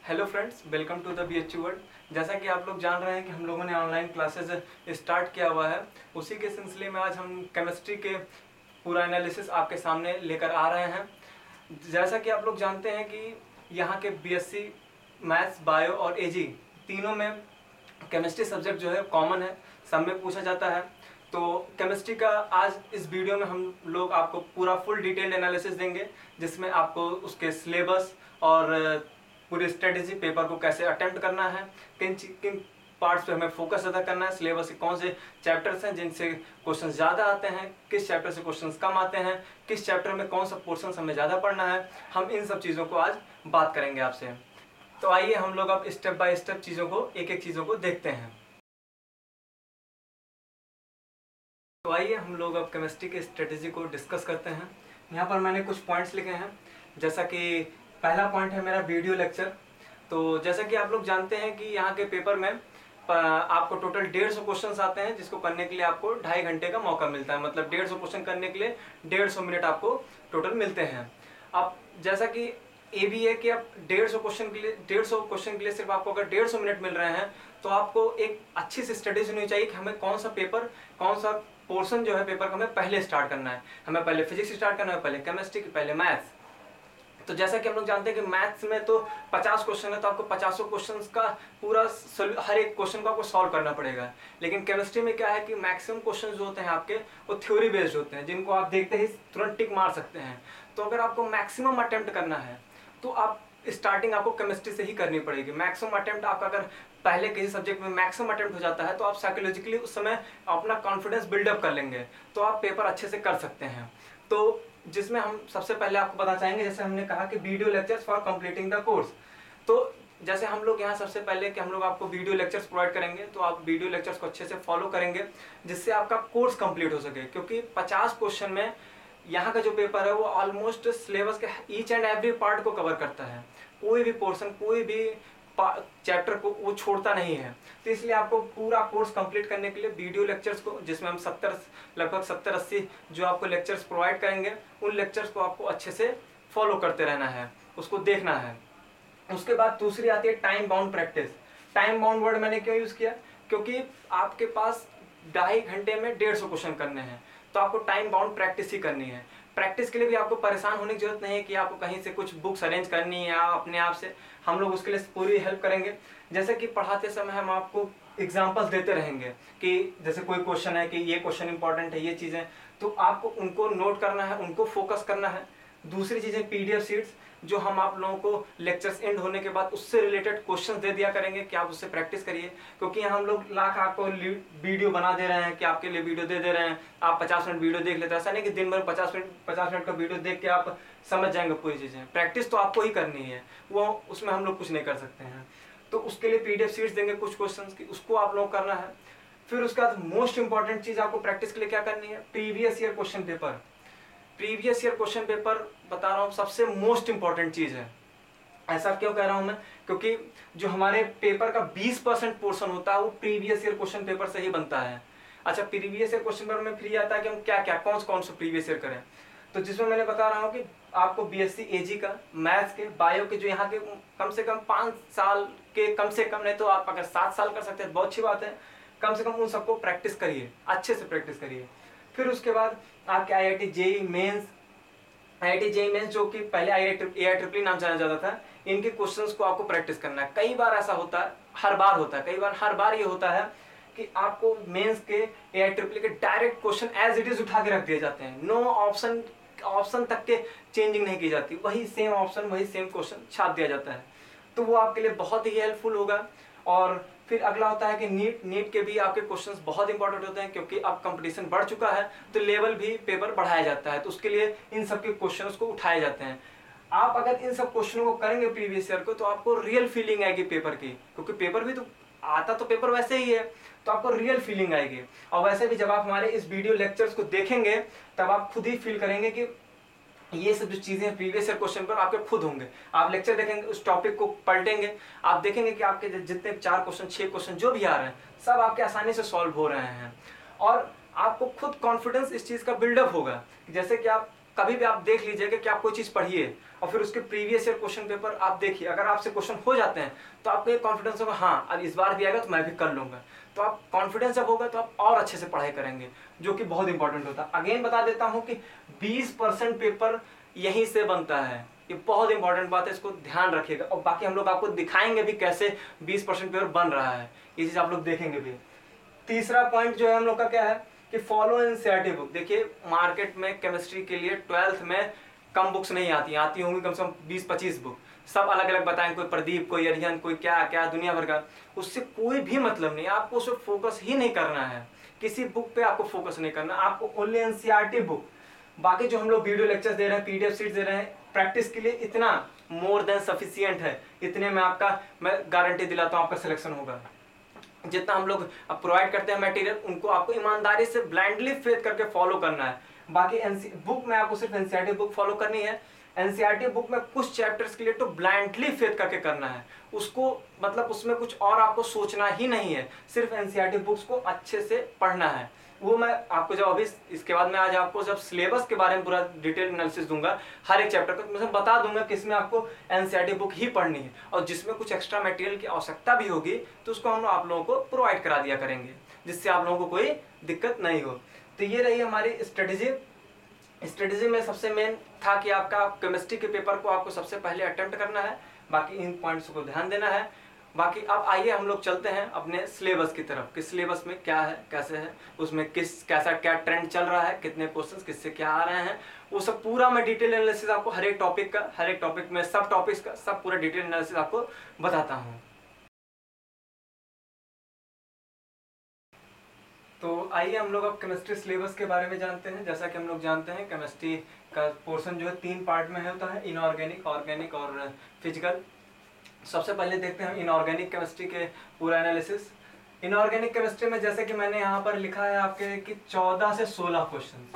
Hello friends, welcome to the BHU world. जैसा कि आप लोग जान रहे हैं कि हम लोगों ने ऑनलाइन क्लासेस स्टार्ट किया हुआ है, उसी के सिलसिले में आज हम केमिस्ट्री के पूरा एनालिसिस आपके सामने लेकर आ रहे हैं। जैसा कि आप लोग जानते हैं कि यहाँ के BSc मैथ्स, बायो और AG तीनों में केमिस्ट्री सब्जेक्ट जो है कॉमन है, सब में पूछा जाता है। तो केमिस्ट्री का आज इस वीडियो में हम लोग आपको पूरा फुल डिटेल्ड एनालिसिस देंगे, जिसमें आपको उसके सिलेबस और पूरी स्ट्रेटेजी, पेपर को कैसे अटेम्प्ट करना है, किन पार्ट्स पे हमें फोकस ज़्यादा करना है, सिलेबस के कौन से चैप्टर्स हैं जिनसे क्वेश्चन ज़्यादा आते हैं, किस चैप्टर से क्वेश्चन कम आते हैं, किस चैप्टर में कौन सा पोर्शन हमें ज़्यादा पढ़ना है। हम इन सब चीज़ों को आज बात करेंगे आपसे। तो आइए हम लोग अब स्टेप बाय स्टेप चीज़ों को, एक एक चीज़ों को देखते हैं। तो आइए हम लोग अब केमिस्ट्री की स्ट्रेटेजी को डिस्कस करते हैं। यहाँ पर मैंने कुछ पॉइंट्स लिखे हैं, जैसा कि पहला पॉइंट है मेरा वीडियो लेक्चर। तो जैसा कि आप लोग जानते हैं कि यहाँ के पेपर में आपको टोटल 150 क्वेश्चन आते हैं, जिसको करने के लिए आपको 2.5 घंटे का मौका मिलता है। मतलब 150 क्वेश्चन करने के लिए 150 मिनट आपको टोटल मिलते हैं। अब जैसा कि ये भी है कि आप 150 क्वेश्चन के लिए सिर्फ आपको अगर 150 मिनट मिल रहे हैं, तो आपको एक अच्छी सी स्ट्रेटेजी होनी चाहिए कि हमें कौन सा पेपर, कौन सा पोर्शन जो है पेपर का हमें पहले स्टार्ट करना है। हमें पहले फिजिक्स स्टार्ट करना है, पहले केमिस्ट्री, पहले मैथ्स। तो जैसा कि हम लोग जानते हैं कि मैथ्स में तो 50 क्वेश्चन है, तो आपको 50 क्वेश्चन का पूरा हर एक क्वेश्चन को आपको सॉल्व करना पड़ेगा। लेकिन केमिस्ट्री में क्या है कि मैक्सिमम क्वेश्चन जो होते हैं आपके, वो थ्योरी बेस्ड होते हैं, जिनको आप देखते ही तुरंत टिक मार सकते हैं। तो अगर आपको मैक्सिमम अटेम्प्ट करना है, तो आप स्टार्टिंग आपको केमिस्ट्री से ही करनी पड़ेगी। मैक्सिमम अटेम्प्ट आपका अगर पहले किसी सब्जेक्ट में मैक्सिमम अटेम्प्ट हो जाता है, तो आप साइकोलॉजिकली उस समय अपना कॉन्फिडेंस बिल्डअप कर लेंगे, तो आप पेपर अच्छे से कर सकते हैं। तो जिसमें हम सबसे पहले आपको बताना चाहेंगे, जैसे हमने कहा कि video lectures for completing the course. तो जैसे हम लोग यहाँ सबसे पहले कि हम लोग आपको वीडियो लेक्चर्स प्रोवाइड करेंगे, तो आप वीडियो लेक्चर्स को अच्छे से फॉलो करेंगे, जिससे आपका कोर्स कंप्लीट हो सके। क्योंकि 50 क्वेश्चन में यहाँ का जो पेपर है वो ऑलमोस्ट सिलेबस के ईच एंड एवरी पार्ट को कवर करता है। कोई भी पोर्शन, कोई भी चैप्टर को वो छोड़ता नहीं है। तो इसलिए आपको पूरा कोर्स कंप्लीट करने के लिए वीडियो लेक्चर्स को, जिसमें हम लगभग 70-80 जो आपको लेक्चर्स प्रोवाइड करेंगे, उन लेक्चर्स को आपको अच्छे से फॉलो करते रहना है, उसको देखना है। उसके बाद दूसरी आती है time bound practice. Time bound word मैंने क्यों यूज किया? क्योंकि आपके पास 2.5 घंटे में 150 क्वेश्चन करने हैं, तो आपको टाइम बाउंड प्रैक्टिस ही करनी है। प्रैक्टिस के लिए भी आपको परेशान होने की जरूरत नहीं है कि आपको कहीं से कुछ बुक्स अरेंज करनी है या अपने आप से। हम लोग उसके लिए पूरी हेल्प करेंगे। जैसे कि पढ़ाते समय हम आपको एग्जांपल्स देते रहेंगे कि जैसे कोई क्वेश्चन है कि ये क्वेश्चन इंपॉर्टेंट है, ये चीज़ें, तो आपको उनको नोट करना है, उनको फोकस करना है। दूसरी चीज़ है PDF शीट्स, जो हम आप लोगों को लेक्चर्स एंड होने के बाद उससे रिलेटेड क्वेश्चंस दे दिया करेंगे कि आप उससे प्रैक्टिस करिए। क्योंकि यहाँ हम लोग लाख आपको वीडियो बना दे रहे हैं कि आपके लिए वीडियो दे रहे हैं, आप 50 मिनट वीडियो देख लेते हैं। ऐसा नहीं कि दिन भर 50 मिनट का वीडियो देख के आप समझ जाएंगे पूरी चीज़ें। प्रैक्टिस तो आपको ही करनी है, वो उसमें हम लोग कुछ नहीं कर सकते हैं। तो उसके लिए PDF शीट्स देंगे कुछ क्वेश्चन की, उसको आप लोग करना है। फिर उसके बाद मोस्ट इंपॉर्टेंट चीज़ आपको प्रैक्टिस के लिए क्या करनी है? Previous year question paper. Previous year question paper बता रहा हूँ सबसे मोस्ट इंपॉर्टेंट चीज है। ऐसा क्यों कह रहा हूं मैं? क्योंकि जो हमारे पेपर का 20% पोर्शन होता है वो प्रीवियस ईयर क्वेश्चन पेपर से ही बनता है। अच्छा, प्रीवियस ईयर क्वेश्चन पेपर में फ्री आता है कि हम क्या क्या कौन से प्रीवियस ईयर करें। तो जिसमें मैंने बता रहा हूँ कि आपको BSc AG का, मैथ्स के, बायो के, जो यहाँ के कम से कम 5 साल के, कम से कम नहीं तो आप अगर 7 साल कर सकते हैं बहुत अच्छी बात है, कम से कम उन सबको प्रैक्टिस करिए, अच्छे से प्रैक्टिस करिए। फिर उसके बाद आपके IIT JEE मेंस जो कि पहले AIEEE नाम जाना जाता था, इनके क्वेश्चंस को आपको प्रैक्टिस करना है। कई बार ऐसा होता है, हर बार ये होता है कि आपको मेंस के AIEEE के direct question as it is उठा के रख दिए जाते हैं। नो ऑप्शन तक के चेंजिंग नहीं की जाती, वही सेम ऑप्शन, वही सेम क्वेश्चन छाप दिया जाता है। तो वो आपके लिए बहुत ही हेल्पफुल होगा। और फिर अगला होता है कि नीट के भी आपके क्वेश्चंस बहुत इंपॉर्टेंट होते हैं, क्योंकि अब कंपटीशन बढ़ चुका है, तो लेवल भी पेपर बढ़ाया जाता है, तो उसके लिए इन सब के क्वेश्चंस को उठाए जाते हैं। आप अगर इन सब क्वेश्चनों को करेंगे प्रीवियस ईयर को, तो आपको रियल फीलिंग आएगी पेपर की। क्योंकि पेपर भी तो आता तो पेपर वैसे ही है, तो आपको रियल फीलिंग आएगी। और वैसे भी जब आप हमारे इस वीडियो लेक्चर्स को देखेंगे, तब आप खुद ही फील करेंगे कि ये सब जो चीजें प्रीवियस ईयर क्वेश्चन पर आपके खुद होंगे। आप लेक्चर देखेंगे, उस टॉपिक को पलटेंगे, आप देखेंगे कि आपके जितने 4 क्वेश्चन, 6 क्वेश्चन जो भी आ रहे हैं, सब आपके आसानी से सॉल्व हो रहे हैं। और आपको खुद कॉन्फिडेंस इस चीज का बिल्डअप होगा। जैसे कि आप कभी भी आप देख लीजिएगा कि आप कोई चीज़ पढ़िए और फिर उसके प्रीवियस ईयर क्वेश्चन पेपर आप देखिए, अगर आपसे क्वेश्चन हो जाते हैं तो आपको एक कॉन्फिडेंस होगा, हाँ अब इस बार भी आएगा तो मैं भी कर लूँगा। तो आप कॉन्फिडेंस जब होगा तो आप और अच्छे से पढ़ाई करेंगे, जो कि बहुत इंपॉर्टेंट होता है। अगेन बता देता हूँ कि 20% पेपर यहीं से बनता है, ये बहुत इंपॉर्टेंट बात है, इसको ध्यान रखिएगा। और बाकी हम लोग आपको दिखाएंगे भी कैसे 20% पेपर बन रहा है, ये चीज़ आप लोग देखेंगे भी। तीसरा पॉइंट जो है हम लोग का क्या है कि फॉलो एनसीईआरटी बुक। देखिए मार्केट में केमिस्ट्री के लिए 12th में कम बुक्स नहीं आती होंगी कम से कम 20-25 बुक, सब अलग अलग बताएंगे, कोई प्रदीप, कोई अरिहंत, कोई क्या क्या दुनिया भर का। उससे कोई भी मतलब नहीं, आपको उस पर फोकस ही नहीं करना है, किसी बुक पे आपको फोकस नहीं करना, आपको ओनली एनसीईआरटी बुक। बाकी जो हम लोग वीडियो लेक्चर्स दे रहे हैं, पीडीएफ सीट्स दे रहे हैं, प्रैक्टिस के लिए इतना मोर देन सफिशियंट है। इतने में आपका मैं गारंटी दिलाता हूँ आपका सिलेक्शन होगा। जितना हम लोग प्रोवाइड करते हैं मटेरियल, उनको आपको ईमानदारी से ब्लाइंडली फेथ करके फॉलो करना है। बाकी बुक में आपको सिर्फ एनसीईआरटी बुक फॉलो करनी है। एनसीईआरटी बुक में कुछ चैप्टर्स के लिए तो ब्लाइंडली फेथ करके करना है, उसको मतलब उसमें कुछ और आपको सोचना ही नहीं है, सिर्फ एनसीईआरटी बुक्स को अच्छे से पढ़ना है। वो मैं आपको जब अभी इसके बाद में आज आपको जब सिलेबस के बारे में पूरा डिटेल एनालिसिस दूंगा हर एक चैप्टर का, मैं बता दूंगा किसमें आपको एनसीईआरटी बुक ही पढ़नी है, और जिसमें कुछ एक्स्ट्रा मटेरियल की आवश्यकता भी होगी तो उसको हम आप लोगों को प्रोवाइड करा दिया करेंगे, जिससे आप लोगों को कोई दिक्कत नहीं हो। तो ये रही हमारी स्ट्रेटेजी में सबसे मेन था कि आपका केमिस्ट्री के पेपर को आपको सबसे पहले अटेम्प्ट करना है, बाकी इन पॉइंट्स को ध्यान देना है। बाकी अब आइए हम लोग चलते हैं अपने सिलेबस की तरफ कि सिलेबस में क्या है, कैसे है, उसमें कैसा क्या ट्रेंड चल रहा है, कितने क्वेश्चंस किससे क्या आ रहे हैं, वो सब पूरा मैं डिटेल एनालिसिस आपको हर एक टॉपिक में सब टॉपिक्स का सब पूरा डिटेल एनालिसिस आपको बताता हूँ। तो आइए हम लोग अब केमिस्ट्री सिलेबस के बारे में जानते हैं। जैसा कि हम लोग जानते हैं केमिस्ट्री का पोर्शन जो है 3 पार्ट में होता है, इनऑर्गेनिक, ऑर्गेनिक और फिजिकल। सबसे पहले देखते हैं इनऑर्गेनिक केमिस्ट्री के पूरा एनालिसिस। इनऑर्गेनिक केमिस्ट्री में जैसे कि मैंने यहाँ पर लिखा है आपके कि 14 से 16 क्वेश्चन।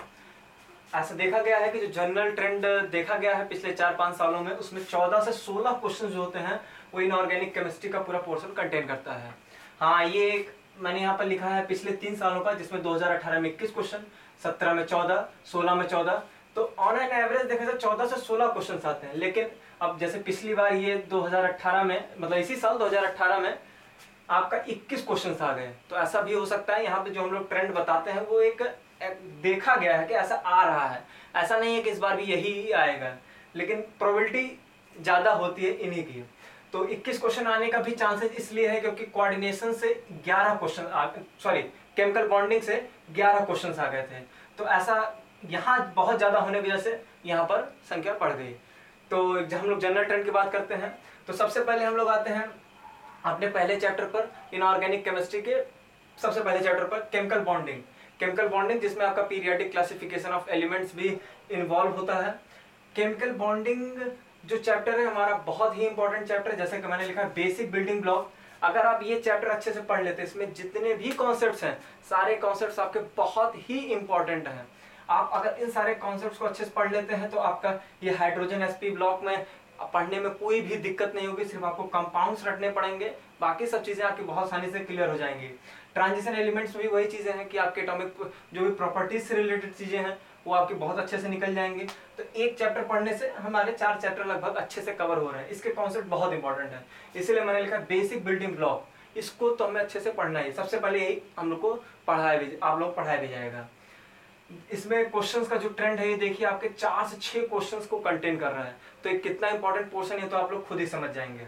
ऐसा देखा गया है कि जो जनरल ट्रेंड देखा गया है पिछले 4-5 सालों में, उसमें 14 से 16 क्वेश्चन जो होते हैं वो इनऑर्गेनिक केमिस्ट्री का पूरा पोर्शन कंटेन करता है। हाँ, ये एक मैंने यहाँ पर लिखा है पिछले 3 सालों का, जिसमें 2018 में 21 क्वेश्चन, 17 में 14, 16 में 14, तो ऑन एन एवरेज देखा जाए 14 से 16 क्वेश्चन आते हैं। लेकिन अब जैसे पिछली बार ये 2018 में, मतलब इसी साल 2018 में आपका 21 क्वेश्चन आ गए, तो ऐसा भी हो सकता है। यहाँ पे जो हम लोग ट्रेंड बताते हैं वो एक देखा गया है कि ऐसा आ रहा है, ऐसा नहीं है कि इस बार भी यही आएगा, लेकिन प्रोबेबिलिटी ज़्यादा होती है इन्हीं की। तो 21 क्वेश्चन आने का भी चांसेस इसलिए है क्योंकि कोऑर्डिनेशन से 11 क्वेश्चन, सॉरी केमिकल बॉन्डिंग से 11 क्वेश्चन आ गए थे, तो ऐसा यहाँ बहुत ज़्यादा होने की वजह से यहाँ पर संख्या बढ़ गई। तो जब हम लोग जनरल ट्रेंड की बात करते हैं तो सबसे पहले हम लोग आते हैं अपने पहले चैप्टर पर, इनऑर्गेनिक केमिस्ट्री के सबसे पहले चैप्टर पर केमिकल बॉन्डिंग, जिसमें आपका पीरियोडिक क्लासिफिकेशन ऑफ एलिमेंट्स भी इन्वॉल्व होता है। केमिकल बॉन्डिंग जो चैप्टर है हमारा बहुत ही इंपॉर्टेंट चैप्टर है, जैसे कि मैंने लिखा है बेसिक बिल्डिंग ब्लॉक। अगर आप ये चैप्टर अच्छे से पढ़ लेते हैं, इसमें जितने भी कॉन्सेप्ट्स हैं सारे कॉन्सेप्ट्स आपके बहुत ही इंपॉर्टेंट हैं। आप अगर इन सारे कॉन्सेप्ट्स को अच्छे से पढ़ लेते हैं तो आपका ये हाइड्रोजन sp ब्लॉक में पढ़ने में कोई भी दिक्कत नहीं होगी, सिर्फ आपको कंपाउंड्स रटने पड़ेंगे, बाकी सब चीज़ें आपकी बहुत आसानी से क्लियर हो जाएंगी। ट्रांजिशन एलिमेंट्स में भी वही चीज़ें हैं कि आपके एटॉमिक जो भी प्रॉपर्टीज से रिलेटेड चीज़ें हैं वो आपकी बहुत अच्छे से निकल जाएंगी। तो एक चैप्टर पढ़ने से हमारे 4 चैप्टर लगभग अच्छे से कवर हो रहे हैं। इसके कॉन्सेप्ट बहुत इंपॉर्टेंट है, इसीलिए मैंने लिखा बेसिक बिल्डिंग ब्लॉक, इसको तो हमें अच्छे से पढ़ना है। सबसे पहले यही हम लोग को आप लोग पढ़ाया भी जाएगा। इसमें क्वेश्चंस का जो ट्रेंड है ये देखिए आपके 4 से 6 क्वेश्चंस को कंटेन कर रहा है, तो ये कितना इंपॉर्टेंट पोर्शन है तो आप लोग खुद ही समझ जाएंगे।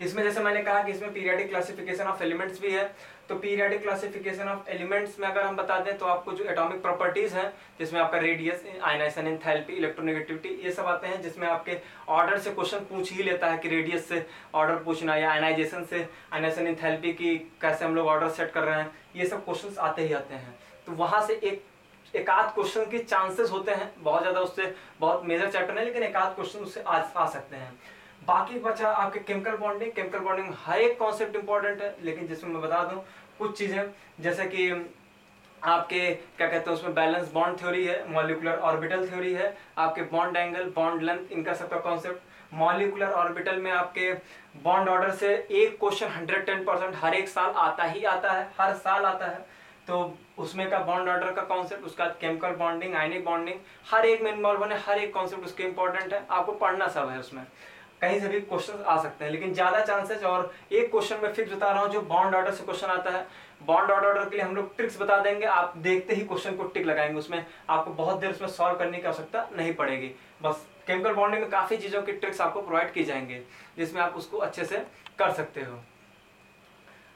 इसमें जैसे मैंने कहा कि इसमें पीरियोडिक क्लासिफिकेशन ऑफ एलिमेंट्स भी है, तो पीरियोडिक क्लासिफिकेशन ऑफ एलिमेंट्स में अगर हम बता दें तो आपको जो एटॉमिक प्रॉपर्टीज हैं, जिसमें आपका रेडियस, आयनाइजेशन, एंथैल्पी, इलेक्ट्रोनेगेटिविटी, ये सब आते हैं, जिसमें आपके ऑर्डर से क्वेश्चन पूछ ही लेता है कि रेडियस से ऑर्डर पूछना या आयनाइजेशन से आयनाइजेशन, एंथैल्पी की कैसे हम लोग ऑर्डर सेट कर रहे हैं, ये सब क्वेश्चन आते ही आते हैं। तो वहां से एक आध क्वेश्चन के चांसेस होते हैं, बहुत ज्यादा उससे बहुत मेजर चैप्टर है, लेकिन एक आध क्वेश्चन उससे आ सकते हैं। बाकी बचा आपके केमिकल बॉन्डिंग हर एक कॉन्सेप्ट इंपॉर्टेंट है, लेकिन जिसमें मैं बता दूं कुछ चीजें, जैसे कि आपके क्या कहते हैं उसमें बैलेंस बॉन्ड थ्योरी है, मॉलिक्यूलर ऑर्बिटल थ्योरी है, आपके बॉन्ड एंगल, बॉन्ड लेंथ, इनका सबका कॉन्सेप्ट। मॉलिक्यूलर ऑर्बिटल में आपके बॉन्ड ऑर्डर से एक क्वेश्चन 110% हर एक साल आता ही आता है, हर साल आता है। तो उसमें का बॉन्ड ऑर्डर का कॉन्सेप्ट, उसका केमिकल बॉन्डिंग, आयनिक बॉन्डिंग, हर एक में इन्वॉल्व होने, हर एक कॉन्सेप्ट उसके इंपॉर्टेंट है, आपको पढ़ना सब है उसमें। कहीं से भी क्वेश्चन आ सकते हैं, लेकिन ज्यादा चांसेस, और एक क्वेश्चन में फिक्स बता रहा हूँ जो बॉन्ड ऑर्डर से क्वेश्चन आता है, बॉन्ड ऑर्डर के लिए हम लोग ट्रिक्स बता देंगे, आप देखते ही क्वेश्चन को टिक लगाएंगे, उसमें आपको बहुत देर उसमें सॉल्व करने की आवश्यकता नहीं पड़ेगी। बस केमिकल बॉन्डिंग में काफी चीजों की ट्रिक्स आपको प्रोवाइड की जाएंगे जिसमें आप उसको अच्छे से कर सकते हो।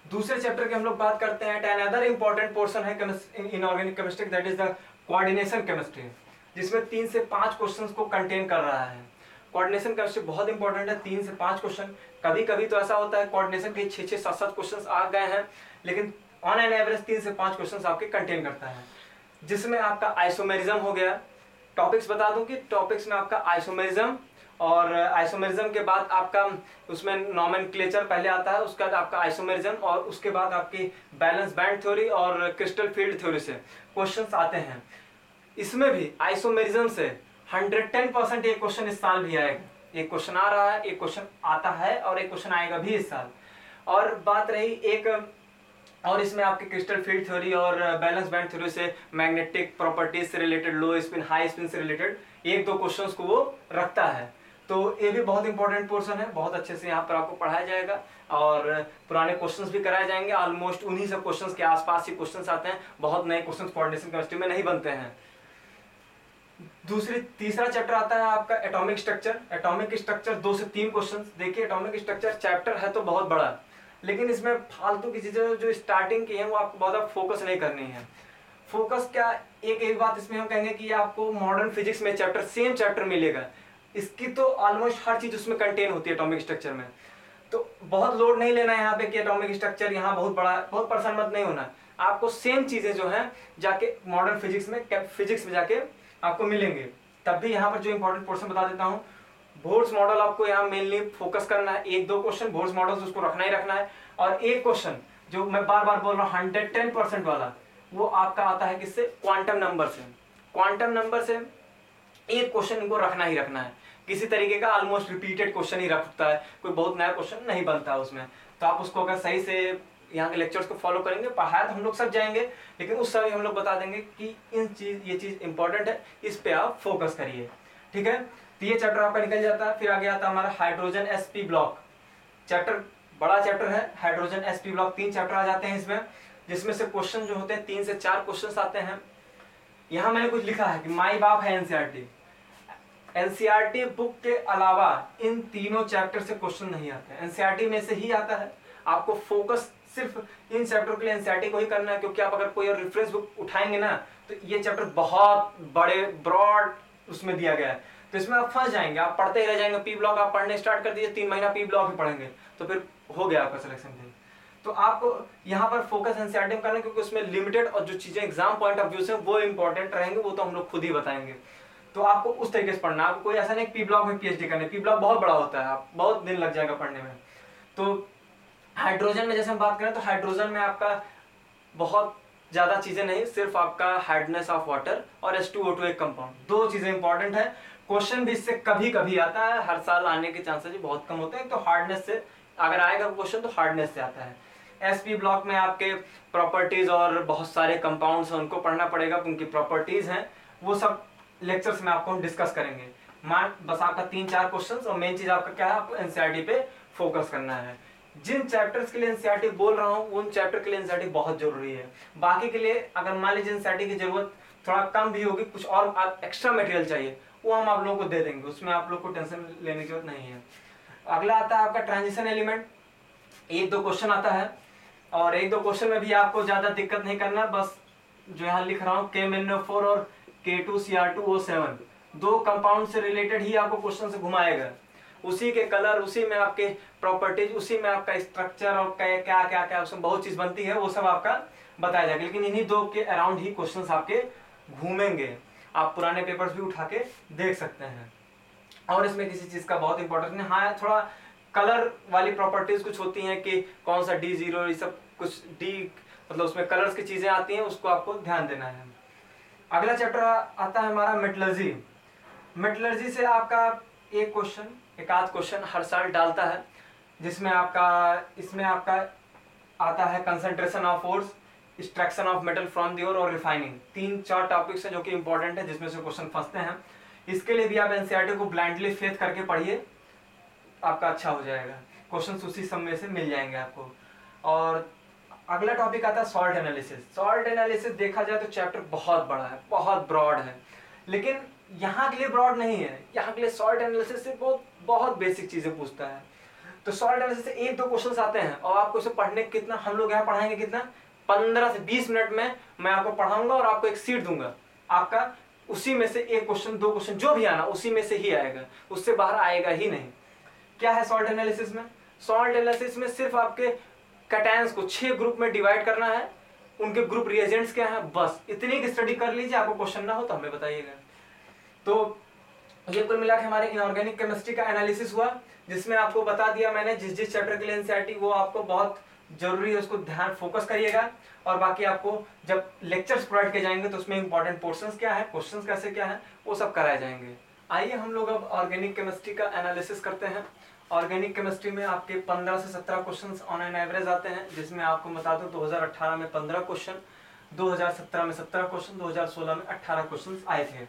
दूसरे चैप्टर की हम लोग बात करते हैं, अनदर इंपॉर्टेंट पोर्शन है inorganic chemistry, that is the coordination chemistry, जिसमें 3 से 5 क्वेश्चंस को कंटेन कर रहा है। कोऑर्डिनेशन केमिस्ट्री बहुत इंपॉर्टेंट है, 3 से 5 क्वेश्चन, कभी कभी तो ऐसा होता है कोऑर्डिनेशन के 6-6, 7-7 क्वेश्चंस आ गए हैं, लेकिन ऑन एन एवरेज 3 से 5 क्वेश्चंस आपके कंटेन करता है, जिसमें आपका आइसोमेरिज्म हो गया। टॉपिक्स बता दूं कि टॉपिक्स में आपका आइसोमेरिज्म, और आइसोमेरिज्म के बाद आपका उसमें नॉमेनक्लेचर पहले आता है, उसके बाद आपका आइसोमेरिज्म, और उसके बाद आपकी बैलेंस बैंड थ्योरी और क्रिस्टल फील्ड थ्योरी से क्वेश्चंस आते हैं। इसमें भी आइसोमेरिज्म से 110% एक क्वेश्चन इस साल भी आएगा, एक क्वेश्चन आ रहा है, एक क्वेश्चन आता है, और एक क्वेश्चन आएगा भी इस साल। और बात रही एक, और इसमें आपके क्रिस्टल फील्ड थ्योरी और बैलेंस बैंड थ्योरी से मैग्नेटिक प्रॉपर्टीज से रिलेटेड, लो स्पिन हाई स्पिन से रिलेटेड 1-2 क्वेश्चंस को वो रखता है। तो ये भी बहुत इंपॉर्टेंट पोर्शन है, बहुत अच्छे से यहाँ पर आपको पढ़ाया जाएगा, और पुराने क्वेश्चंस भी कराए जाएंगे, ऑलमोस्ट उन्हीं सब क्वेश्चंस के आसपास ही क्वेश्चंस आते हैं, बहुत नए क्वेश्चंस कोऑर्डिनेशन केमिस्ट्री में नहीं बनते हैं। तीसरा चैप्टर आता है आपका एटॉमिक स्ट्रक्चर। एटॉमिक स्ट्रक्चर 2 से 3 क्वेश्चन। देखिए एटॉमिक स्ट्रक्चर चैप्टर है तो बहुत बड़ा, लेकिन इसमें फालतू की चीजें जो स्टार्टिंग की है वो आपको बहुत फोकस नहीं करनी है। फोकस क्या, एक बात इसमें हम कहेंगे कि आपको मॉडर्न फिजिक्स में चैप्टर, सेम चैप्टर मिलेगा, इसकी तो ऑलमोस्ट हर चीज उसमें कंटेन होती है एटॉमिक स्ट्रक्चर में, तो बहुत लोड नहीं लेना है यहाँ पे कि एटॉमिक स्ट्रक्चर यहाँ बहुत बड़ा, बहुत परेशान मत नहीं होना। आपको सेम चीजें जो है जाके मॉडर्न फिजिक्स में जाके आपको मिलेंगे। तब भी यहाँ पर जो इंपॉर्टेंट पोर्शन बता देता हूँ, बोर्ड्स मॉडल आपको यहाँ मेनली फोकस करना है, 1-2 क्वेश्चन बोर्ड्स मॉडल उसको रखना ही रखना है, और एक क्वेश्चन जो मैं बार बार बोल रहा हूँ 110% वाला, वो आपका आता है किससे, क्वांटम नंबर से। क्वांटम नंबर से एक क्वेश्चन इनको रखना ही रखना है, किसी तरीके का ऑलमोस्ट रिपीटेड क्वेश्चन ही रखता है, कोई बहुत नया क्वेश्चन नहीं बनता है उसमें। तो आप उसको अगर सही से यहाँ के लेक्चर्स को फॉलो करेंगे, पढ़ाया तो हम लोग सब जाएंगे, लेकिन उस समय हम लोग बता देंगे कि ये चीज इंपॉर्टेंट है, इस पे आप फोकस करिए, ठीक है। तो ये चैप्टर आपका निकल जाता है। फिर आगे आता है हमारा हाइड्रोजन sp ब्लॉक चैप्टर, बड़ा चैप्टर है हाइड्रोजन sp ब्लॉक। 3 चैप्टर आ जाते हैं इसमें, जिसमें से क्वेश्चन जो होते हैं 3 से 4 क्वेश्चन आते हैं। यहाँ मैंने कुछ लिखा है कि माई बाप है एनसीईआरटी बुक के अलावा इन तीनों चैप्टर से क्वेश्चन नहीं आते हैं, एनसीईआरटी में से ही आता है। आपको फोकस सिर्फ इन चैप्टर के लिए एनसीईआरटी को ही करना है, क्योंकि आप अगर कोई और रेफरेंस बुक उठाएंगे ना तो ये चैप्टर बहुत बड़े ब्रॉड उसमें दिया गया है, तो इसमें आप फंस जाएंगे, आप पढ़ते ही रह जाएंगे। पी ब्लॉक आप पढ़ने स्टार्ट कर दीजिए, 3 महीना पी ब्लॉक ही पढ़ेंगे तो फिर हो गया आपका सिलेक्शन फिर। तो आपको यहाँ पर फोकस एनसीईआरटी में करना है, क्योंकि उसमें लिमिटेड और जो चीजें एग्जाम पॉइंट ऑफ व्यू से वो इंपॉर्टेंट रहेंगे, वो तो हम लोग खुद ही बताएंगे। तो आपको उस तरीके से पढ़ना, आपको कोई ऐसा नहीं पी ब्लॉक में पीएचडी करने, पी ब्लॉक बहुत बड़ा होता है, आप बहुत दिन लग जाएगा पढ़ने में। तो हाइड्रोजन में जैसे हम बात करें तो हाइड्रोजन में आपका बहुत ज्यादा चीजें नहीं, सिर्फ आपका हार्डनेस ऑफ वाटर और H2O2 एक कंपाउंड, 2 चीजें इंपॉर्टेंट है। क्वेश्चन भी इससे कभी कभी आता है, हर साल आने के चांसेस बहुत कम होते हैं। तो हार्डनेस से अगर आएगा क्वेश्चन तो हार्डनेस से आता है। एसपी ब्लॉक में आपके प्रॉपर्टीज और बहुत सारे कंपाउंड्स हैं, उनको पढ़ना पड़ेगा, उनकी प्रॉपर्टीज हैं, वो सब लेक्चर्स में आपको हम डिस्कस करेंगे। बस आपका 3-4 क्वेश्चंस, और मेन चीज आपका क्या है, आपको एनसीईआरटी पे फोकस करना है। जिन चैप्टर्स के लिए एनसीईआरटी बोल रहा हूँ उन चैप्टर के लिए एनसीईआरटी बहुत जरूरी है। बाकी के लिए अगर मान लीजिए एनसीईआरटी की जरूरत थोड़ा कम भी होगी, कुछ और एक्स्ट्रा मटेरियल चाहिए, वो हम आप लोगों को दे देंगे, उसमें आप लोग को टेंशन लेने की जरूरत नहीं है। अगला आता है आपका ट्रांजिशन एलिमेंट, 1-2 क्वेश्चन आता है, और 1-2 क्वेश्चन में भी आपको ज्यादा दिक्कत नहीं करना, बस जो यहाँ लिख रहा हूँ KMnO4 और K2Cr2O7 2 कंपाउंड से रिलेटेड ही आपको क्वेश्चन से घुमाएगा, उसी के कलर, उसी में आपके प्रॉपर्टीज, उसी में आपका स्ट्रक्चर और क्या क्या क्या उसमें बहुत चीज बनती है, वो सब आपका बताया जाएगा। लेकिन इन्हीं 2 के अराउंड ही क्वेश्चंस आपके घूमेंगे, आप पुराने पेपर्स भी उठा के देख सकते हैं। और इसमें किसी चीज का बहुत इंपॉर्टेंट नहीं, हाँ थोड़ा कलर वाली प्रॉपर्टीज कुछ होती हैं कि कौन सा D0, ये सब कुछ D मतलब उसमें कलर्स की चीजें आती हैं, उसको आपको ध्यान देना है। अगला चैप्टर आता है हमारा मेटलर्जी। मेटलर्जी से आपका एक आध क्वेश्चन हर साल डालता है, जिसमें आपका इसमें आपका आता है concentration of force, extraction of metal from the ore और रिफाइनिंग। 3-4 टॉपिक्स हैं जो कि इंपॉर्टेंट है, जिसमें से क्वेश्चन फंसते हैं। इसके लिए भी आप एनसीईआरटी को ब्लाइंडली फेथ करके पढ़िए, आपका अच्छा हो जाएगा, क्वेश्चन उसी सब में से मिल जाएंगे आपको। और अगला टॉपिक आता है सॉल्ट एनालिसिस। सॉल्ट एनालिसिस देखा जाए तो चैप्टर बहुत बड़ा है, बहुत ब्रॉड है, लेकिन यहाँ के लिए ब्रॉड नहीं है। यहाँ के लिए सॉल्ट एनालिसिस से बहुत बेसिक चीजें पूछता है। तो सॉल्ट एनालिसिस से 1-2 क्वेश्चन आते हैं और आपको इसे पढ़ने कितना, हम लोग यहाँ पढ़ाएंगे कितना, 15 से 20 मिनट में मैं आपको पढ़ाऊंगा और आपको एक सीट दूंगा। आपका उसी में से 1 क्वेश्चन 2 क्वेश्चन जो भी आना उसी में से ही आएगा, उससे बाहर आएगा ही नहीं। क्या है सॉल्ट एनालिसिस में? सॉल्ट एनालिसिस में सिर्फ आपके कैटायंस को 6 ग्रुप में डिवाइड करना है, उनके ग्रुप रिएजेंट्स क्या है, बस इतनी की स्टडी कर लीजिए। आपको क्वेश्चन ना हो तो हमें बताइएगा। तो ये कुल मिला के हमारे इनऑर्गेनिक केमिस्ट्री का एनालिसिस हुआ, जिसमें आपको बता दिया मैंने जिस चैप्टर के लिए एनसीईआरटी वो आपको बहुत जरूरी है, उसको ध्यान फोकस करिएगा। और बाकी आपको जब लेक्चर्स प्रोवाइड किए जाएंगे तो उसमें इंपॉर्टेंट पोर्शंस क्या है, क्वेश्चंस कैसे क्या है, वो सब कराए जाएंगे। आइए हम लोग अब ऑर्गेनिक केमिस्ट्री का एनालिसिस करते हैं। ऑर्गेनिक केमिस्ट्री में आपके 15 से 17 क्वेश्चंस ऑन एन एवरेज आते हैं, जिसमें आपको बता दूं 2018 में 15 क्वेश्चन, 2017 में 17 क्वेश्चन, 2016 में 18 क्वेश्चन आए थे।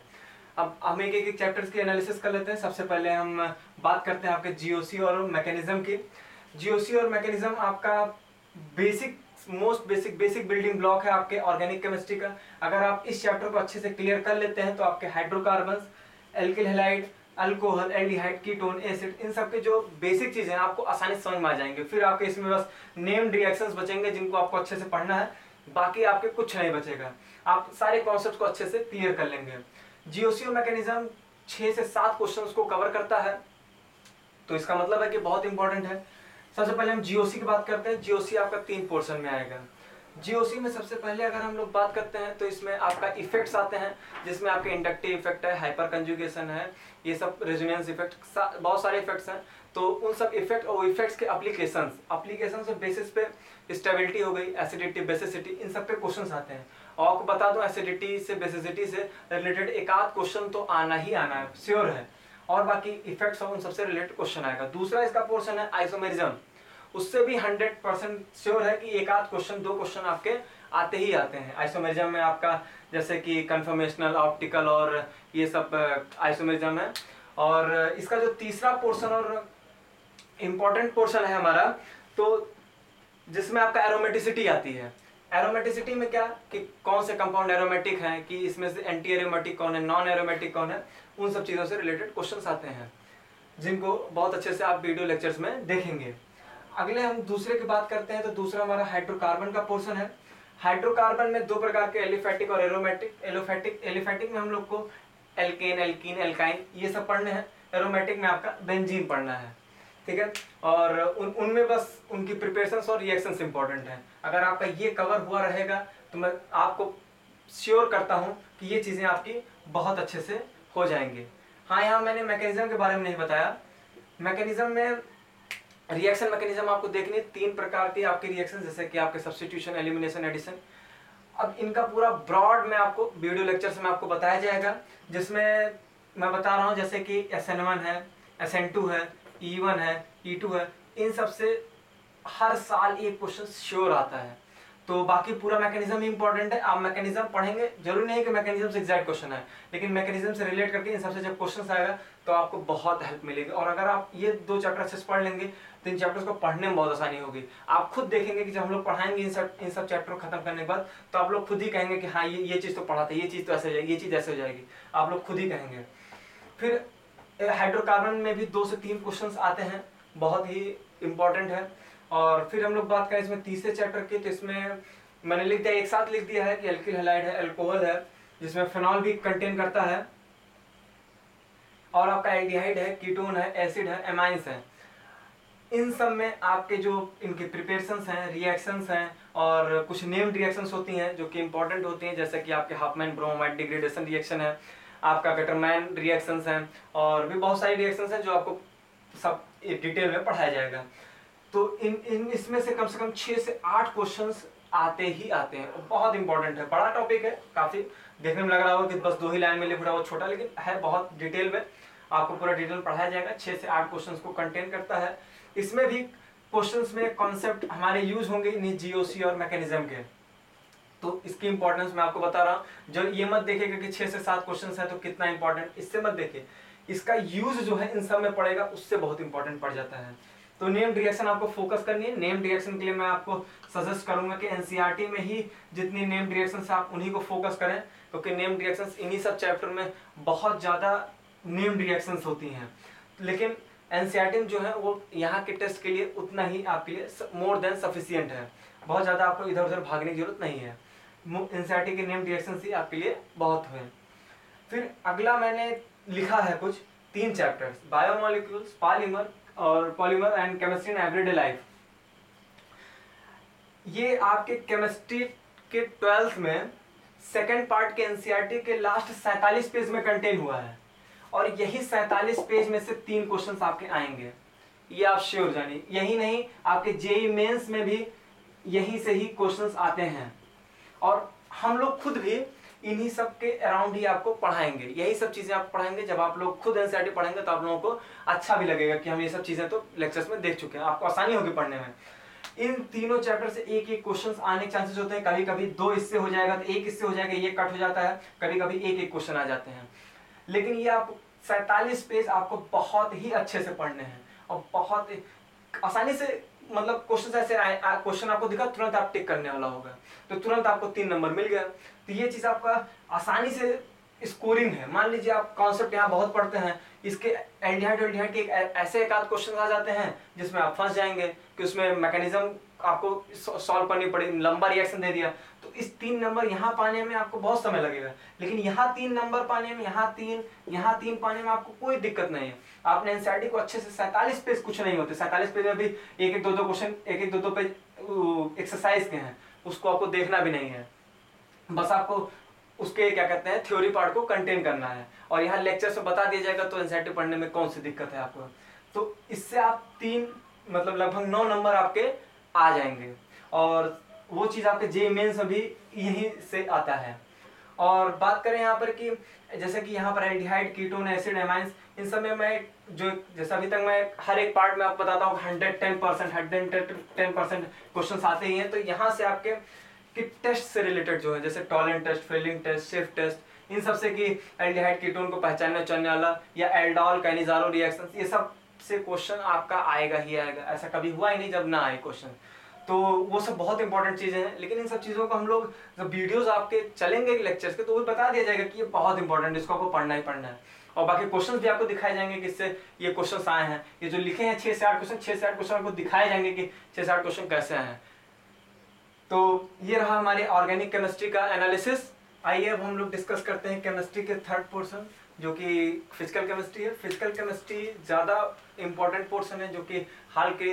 अब हम एक चैप्टर्स की एनालिसिस कर लेते हैं। सबसे पहले हम बात करते हैं आपके जीओसी और मैकेनिज्म की। जीओसी और मैकेनिज्म आपका मोस्ट बेसिक बिल्डिंग ब्लॉक है आपके ऑर्गेनिक केमिस्ट्री का। अगर आप इस चैप्टर को अच्छे से क्लियर कर लेते हैं तो आपके hydrocarbons, alkyl halide, alcohol, aldehyde, ketone, acid, इन सब के जो बेसिक चीजें हैं आपको आसानी से समझ में आ जाएंगे। फिर आपके इसमें बस नेम्ड रिएक्शंस बचेंगे जिनको आपको अच्छे से पढ़ना है, बाकी आपके कुछ नहीं बचेगा। आप सारे कॉन्सेप्ट को अच्छे से क्लियर कर लेंगे। जीओसी और मैकेनिज्म 6 से 7 क्वेश्चंस को कवर करता है, तो इसका मतलब है कि बहुत इंपॉर्टेंट है। सबसे पहले हम जीओसी की बात करते हैं। जीओसी आपका 3 पोर्शन में आएगा। जीओसी में सबसे पहले अगर हम लोग बात करते हैं तो इसमें आपका इफेक्ट्स आते हैं, जिसमें आपके इंडक्टिव इफेक्ट है, हाइपर कंजुगेशन है, ये सब रेजोनेंस इफेक्ट, बहुत सारे इफेक्ट्स हैं। तो उन सब इफेक्ट और इफेक्ट्स के एप्लीकेशन के बेसिस पे स्टेबिलिटी हो गई, एसिडिटी, बेसिसिटी, इन सब पे क्वेश्चंस आते हैं। और आपको बता दूं एसिडिटी से बेसिसिटी से रिलेटेड एक आध क्वेश्चन तो आना ही आना है, श्योर है। और बाकी इफेक्ट्स और उन सबसे रिलेटेड क्वेश्चन आएगा। दूसरा इसका पोर्शन है आइसोमेरिज्म, उससे भी 100% श्योर है कि एक आध क्वेश्चन 2 क्वेश्चन आपके आते ही आते हैं। आइसोमेरिज्म में आपका जैसे कि कन्फर्मेशनल, ऑप्टिकल और ये सब आइसोमेरिज्म है। और इसका जो तीसरा पोर्शन और इम्पोर्टेंट पोर्शन है हमारा, तो जिसमें आपका एरोमेटिसिटी आती है। एरोमेटिसिटी में क्या कि कौन से कंपाउंड एरोमेटिक हैं, कि इसमें से एंटी एरोमेटिक कौन है, नॉन एरोमेटिक कौन है, उन सब चीज़ों से रिलेटेड क्वेश्चंस आते हैं, जिनको बहुत अच्छे से आप वीडियो लेक्चर्स में देखेंगे। अगले हम दूसरे की बात करते हैं, तो दूसरा हमारा हाइड्रोकार्बन का पोर्शन है। हाइड्रोकार्बन में 2 प्रकार के, एलिफैटिक और एरोमेटिक। एलिफैटिक में हम लोग को एल्केन, एल्कीन, एल्काइन ये सब पढ़ने हैं। एरोमेटिक में आपका बेंजीन पढ़ना है, ठीक है। और उनमें बस उनकी प्रिपरेशंस और रिएक्शंस इंपॉर्टेंट हैं। अगर आपका ये कवर हुआ रहेगा तो मैं आपको श्योर करता हूँ कि ये चीज़ें आपकी बहुत अच्छे से हो जाएंगी। हाँ, यहाँ मैंने मैकेनिज्म के बारे में नहीं बताया। मैकेनिज्म में रिएक्शन मैकेनिज्म आपको देखनी है। 3 प्रकार की आपकी रिएक्शन, जैसे कि आपके सब्स्टिट्यूशन, एलिमिनेशन, एडिशन। अब इनका पूरा ब्रॉड में आपको वीडियो लेक्चर्स में आपको बताया जाएगा, जिसमें मैं बता रहा हूँ जैसे कि SN1 है, SN2 है, E1 है, E2 है, इन सब से हर साल एक क्वेश्चन श्योर आता है। तो बाकी पूरा मैकेनिज्म इंपॉर्टेंट है। आप मैकेनिज्म पढ़ेंगे, जरूरी नहीं कि मैकेनिज्म से एग्जैक्ट क्वेश्चन है, लेकिन मैकेनिज्म से रिलेट करके इन सबसे जब क्वेश्चन आएगा तो आपको बहुत हेल्प मिलेगी। और अगर आप ये 2 चैप्टर अच्छे से पढ़ लेंगे तो इन चैप्टर्स को पढ़ने में बहुत आसानी होगी। आप खुद देखेंगे कि जब हम लोग पढ़ाएंगे इन सब चैप्टर को खत्म करने के बाद, तो आप लोग खुद ही कहेंगे कि हाँ ये चीज़ तो पढ़ाते, ये चीज़ तो ऐसे हो जाएगी, ये चीज़ ऐसे हो जाएगी, आप लोग खुद ही कहेंगे। फिर हाइड्रोकार्बन में भी 2 से 3 क्वेश्चन आते हैं, बहुत ही इंपॉर्टेंट है। और फिर हम लोग बात करें इसमें तीसरे चैप्टर की, तो इसमें मैंने लिख दिया, एक साथ लिख दिया है कि एल्किल हैलाइड है, अल्कोहल है, जिसमें फिनॉल भी कंटेन करता है, और आपका एल्डिहाइड है, कीटोन है, एसिड है, एमाइंस है। इन सब में आपके जो इनके प्रिपरेशंस हैं, रिएक्शंस हैं, और कुछ नेम्ड रिएक्शंस होती हैं जो कि इंपॉर्टेंट होती हैं, जैसे कि आपके हाफमैन ब्रोमाइड डिग्रेडेशन रिएक्शन है, आपका गटरमैन रिएक्शंस हैं, और भी बहुत सारी रिएक्शंस हैं जो आपको सब डिटेल में पढ़ाया जाएगा। तो इसमें से कम 6 से 8 क्वेश्चंस आते ही आते हैं। बहुत इंपॉर्टेंट है, बड़ा टॉपिक है, काफी देखने में लग रहा होगा कि बस 2 ही लाइन में लिख रहा हो छोटा, लेकिन है बहुत डिटेल में, आपको पूरा डिटेल पढ़ाया जाएगा। 6 से 8 क्वेश्चंस को कंटेन करता है। इसमें भी क्वेश्चंस में कॉन्सेप्ट हमारे यूज होंगे इन्हीं जीओसी और मैकेनिज्म के। तो इसकी इंपॉर्टेंस मैं आपको बता रहा हूँ। जो ये मत देखिएगा कि 6 से 7 क्वेश्चन है तो कितना इंपॉर्टेंट, इससे मत देखिए, इसका यूज जो है इन सब में पड़ेगा, उससे बहुत इंपॉर्टेंट पड़ जाता है। तो नेम्ड रिएक्शन आपको फोकस करनी है। नेम्ड रिएक्शन के लिए मैं आपको सजेस्ट करूंगा कि एनसीईआरटी में ही जितनी नेम्ड रिएक्शन है आप उन्हीं को फोकस करें, क्योंकि नेम्ड रिएक्शंस इन्हीं सब चैप्टर में बहुत ज़्यादा नेम्ड रिएक्शंस होती हैं। लेकिन एनसीईआरटी जो है वो यहाँ के टेस्ट के लिए उतना ही आपके लिए मोर देन सफिशियंट है, बहुत ज़्यादा आपको इधर उधर भागने की जरूरत नहीं है। एनसीईआरटी के नेम्ड रिएक्शंस ही आपके लिए बहुत हुए। फिर अगला मैंने लिखा है कुछ 3 chapters, biomolecules, polymer and chemistry in everyday life. ये आपके केमिस्ट्री के 12th में सेकंड पार्ट के एनसीईआरटी के लास्ट 47 पेज में कंटेन हुआ है, और यही 47 पेज में से 3 क्वेश्चंस आपके आएंगे, ये आप श्योर जानिए। यही नहीं, आपके जेईई मेंस में भी यही से ही क्वेश्चंस आते हैं, और हम लोग खुद भी इन्हीं सब के अराउंड ही आपको पढ़ाएंगे, यही सब चीजें आपको पढ़ाएंगे। जब आप लोग खुद एनसीईआरटी पढ़ेंगे तो आप लोगों को अच्छा भी लगेगा कि हम ये सब चीजें तो लेक्चर्स में देख चुके हैं, आपको आसानी होगी पढ़ने में। इन तीनों चैप्टर से एक एक क्वेश्चन आने के चांसेस होते हैं, कभी कभी 2 इससे हो जाएगा तो 1 इससे हो जाएगा, ये कट हो जाता है, कभी कभी एक एक क्वेश्चन आ जाते हैं। लेकिन ये आपको 47 पेज आपको बहुत ही अच्छे से पढ़ने हैं, और बहुत आसानी से, मतलब क्वेश्चन ऐसे क्वेश्चन आपको दिखा तुरंत आप टिक करने वाला होगा, तो तुरंत आपको 3 नंबर मिल गया। तो ये चीज आपका आसानी से स्कोरिंग है। मान लीजिए आप कॉन्सेप्ट यहाँ बहुत पढ़ते हैं, इसके एल्डिहाइड के ऐसे एक आध क्वेश्चन आ जाते हैं जिसमें आप फंस जाएंगे कि उसमें मैकेनिज्म आपको सॉल्व करनी पड़ेगी, लंबा रिएक्शन दे दिया, तो इस 3 नंबर यहाँ पाने में आपको बहुत समय लगेगा। लेकिन यहाँ 3 नंबर पाने में, यहाँ 3 पाने में आपको कोई दिक्कत नहीं है। आपने एनसीईआरटी को अच्छे से 47 पेज कुछ नहीं होते, 47 पेज में भी एक एक दो दो क्वेश्चन, एक एक दो दो पेज एक्सरसाइज के हैं, उसको आपको देखना भी नहीं है, बस आपको उसके क्या कहते हैं थ्योरी पार्ट को कंटेन करना है, और यहाँ लेक्चर से बता दिया जाएगा तो एनसीईआरटी पढ़ने में कौन सी दिक्कत है आपको। तो इससे आप 3 मतलब लगभग 9 नंबर आपके आ जाएंगे, और वो चीज़ आपके जेईई मेंस में भी यहीं से आता है। और बात करें यहाँ पर कि जैसे कि यहाँ पर एल्डिहाइड, कीटोन, एसिड, एमाइंस, इन सब में मैं जो जैसा अभी तक मैं हर एक पार्ट में आपको बताता हूँ 110% क्वेश्चन आते ही हैं। तो यहाँ से आपके कि टेस्ट से रिलेटेड जो है, जैसे टॉलेंट टेस्ट, फिलिंग टेस्ट, शिफ्ट टेस्ट, इन सब से कि एल्डिहाइड कीटोन को पहचानने चलने वाला, या एल्डोल कैनिजारो रिएक्शंस, ये सब से क्वेश्चन आपका आएगा ही आएगा, ऐसा कभी हुआ ही नहीं जब ना आए क्वेश्चन। तो वो सब बहुत इंपॉर्टेंट चीजें हैं। लेकिन इन सब चीजों को हम लोग जब वीडियोस आपके चलेंगे लेक्चर्स के, तो वो बता दिया जाएगा कि ये बहुत इंपॉर्टेंट है, इसको आपको पढ़ना ही पढ़ना है। और बाकी क्वेश्चंस भी आपको दिखाए जाएंगे कि इससे ये क्वेश्चंस आए हैं, ये जो लिखे हैं 6 से 8 क्वेश्चन, 6 से 8 क्वेश्चन आपको दिखाए जाएंगे कि 6 से 8 क्वेश्चन कैसे आए हैं। तो ये रहा हमारे ऑर्गेनिक केमिस्ट्री का एनालिसिस। आइए अब हम लोग डिस्कस करते हैं केमिस्ट्री के थर्ड पोर्शन, जो कि फिजिकल केमिस्ट्री है। फिजिकल केमिस्ट्री ज़्यादा इम्पोर्टेंट पोर्शन है, जो कि हाल के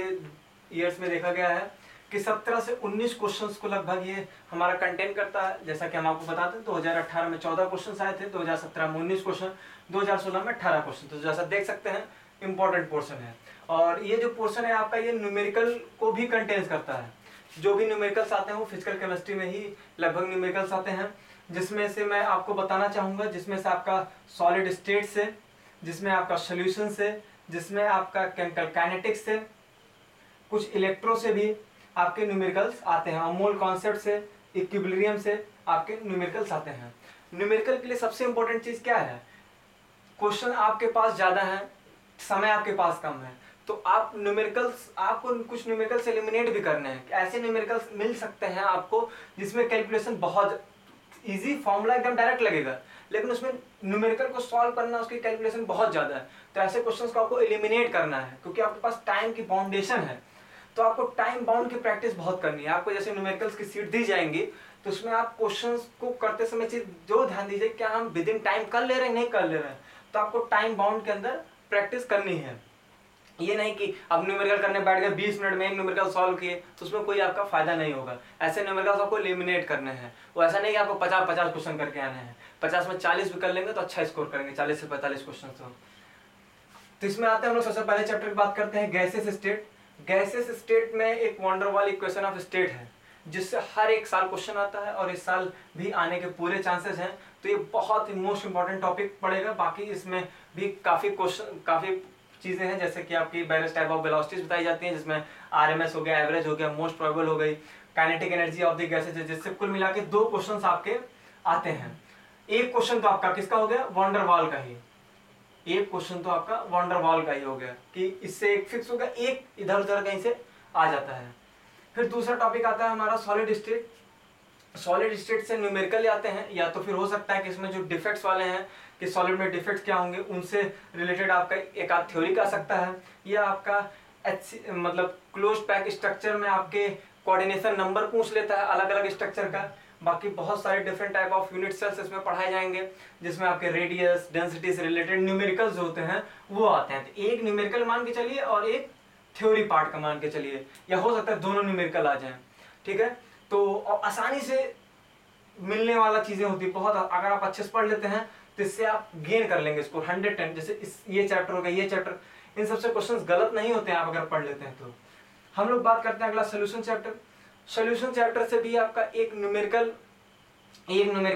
ईयर्स में देखा गया है कि 17 से 19 क्वेश्चंस को लगभग ये हमारा कंटेन करता है। जैसा कि हम आपको बताते हैं 2018 में 14 क्वेश्चन आए थे, 2017 में 19 क्वेश्चन, 2016 में 18 क्वेश्चन। तो जैसा देख सकते हैं इम्पोर्टेंट पोर्शन है। और ये जो पोर्शन है आपका, ये न्यूमेरिकल को भी कंटेन्स करता है। जो भी न्यूमेरिकल्स आते हैं वो फिजिकल केमिस्ट्री में ही लगभग न्यूमेरिकल्स आते हैं, जिसमें से मैं आपको बताना चाहूँगा, जिसमें से आपका सॉलिड स्टेट से, जिसमें आपका सोल्यूशन से, जिसमें आपका केमिकल काइनेटिक्स से, कुछ इलेक्ट्रो से भी आपके न्यूमेरिकल्स आते हैं, और मोल कॉन्सेप्ट से, इक्विलिब्रियम से आपके न्यूमेरिकल्स आते हैं। न्यूमेरिकल के लिए सबसे इंपॉर्टेंट चीज़ क्या है? क्वेश्चन आपके पास ज़्यादा है, समय आपके पास कम है, तो आप न्यूमेरिकल्स, आपको कुछ न्यूमेरिकल्स एलिमिनेट भी करने हैं। ऐसे न्यूमेरिकल्स मिल सकते हैं आपको जिसमें कैलकुलेशन बहुत इजी, फॉर्मूला एकदम डायरेक्ट लगेगा, लेकिन उसमें न्यूमेरिकल को सॉल्व करना, उसकी कैलकुलेशन बहुत ज़्यादा है। तो ऐसे क्वेश्चंस को आपको एलिमिनेट करना है, क्योंकि आपके पास टाइम की बाउंडेशन है। तो आपको टाइम बाउंड की प्रैक्टिस बहुत करनी है। आपको जैसे न्यूमेरिकल्स की सीट दी जाएंगी, तो उसमें आप क्वेश्चंस को करते समय चीज जो ध्यान दीजिए, क्या हम विद इन टाइम कर ले रहे हैं, नहीं कर ले रहे हैं। तो आपको टाइम बाउंड के अंदर प्रैक्टिस करनी है। ये नहीं कि अब न्यूमेरिकल करने बैठ गए, 20 मिनट में एक न्यूमेरिकल सॉल्व किए, तो उसमें कोई आपका फायदा नहीं होगा। ऐसे न्यूमेरिकल्स आपको एलिमिनेट करने हैं। वो ऐसा नहीं कि आपको 50 क्वेश्चन करके आने हैं, 50 में 40 भी कर लेंगे तो अच्छा स्कोर करेंगे, 40 से 45 क्वेश्चन। तो इसमें आते हैं हम लोग सबसे पहले चैप्टर की बात करते हैं गैसेस स्टेट। गैसेस स्टेट में एक वंडर वाल इक्वेशन ऑफ स्टेट है, जिससे हर एक साल क्वेश्चन आता है, और इस साल भी आने के पूरे चांसेस हैं। तो ये बहुत ही मोस्ट इंपॉर्टेंट टॉपिक पड़ेगा। बाकी इसमें भी काफ़ी क्वेश्चन, काफ़ी चीज़ें हैं, जैसे कि आपकी वेरियस टाइप ऑफ वेलोसिटीज बताई जाती हैं, जिसमें आरएमएस हो गया, एवरेज हो गया, मोस्ट प्रोबेबल हो गई, kinetic energy of the gases, जिससे कुल मिला के 2 क्वेश्चन आपके आते हैं। एक क्वेश्चन तो आपका किसका हो गया, वॉन डेर वाल का ही, एक क्वेश्चन तो आपका वॉन डेर वाल का ही हो गया कि इससे एक फिक्स हो गया, एक इधर उधर कहीं से आ जाता है। फिर दूसरा टॉपिक आता है हमारा सॉलिड स्टेट। सॉलिड स्टेट से न्यूमेरिकल आते हैं, या तो फिर हो सकता है कि इसमें जो डिफेक्ट्स वाले हैं कि सॉलिड में डिफेक्ट्स क्या होंगे उनसे रिलेटेड आपका एक आध थ्योरी का सकता है, या आपका मतलब क्लोज पैक स्ट्रक्चर में आपके कोऑर्डिनेशन नंबर पूछ लेता है अलग अलग स्ट्रक्चर का। बाकी बहुत सारे different type of unit cells इसमें पढ़ाए जाएंगे, जिसमें आपके रेडियस डेंसिटी से रिलेटेड न्यूमेरिकल्स जो होते हैं वो आते हैं। तो एक न्यूमेरिकल मान के चलिए और एक थ्योरी पार्ट का मान के चलिए, या हो सकता है दोनों न्यूमेरिकल आ जाएं, ठीक है। तो आसानी से मिलने वाला चीजें होती है बहुत, अगर आप अच्छे से पढ़ लेते हैं तो इससे आप गेन कर लेंगे इसको 110। जैसे इस ये चैप्टर हो गया, ये चैप्टर, इन सबसे क्वेश्चंस गलत नहीं होते हैं आप अगर पढ़ लेते हैं तो। हम लोग बात करते हैं अगला सोल्यूशन चैप्टर। सोल्यूशन चैप्टर से भी आपका एक न्यूमेरिकल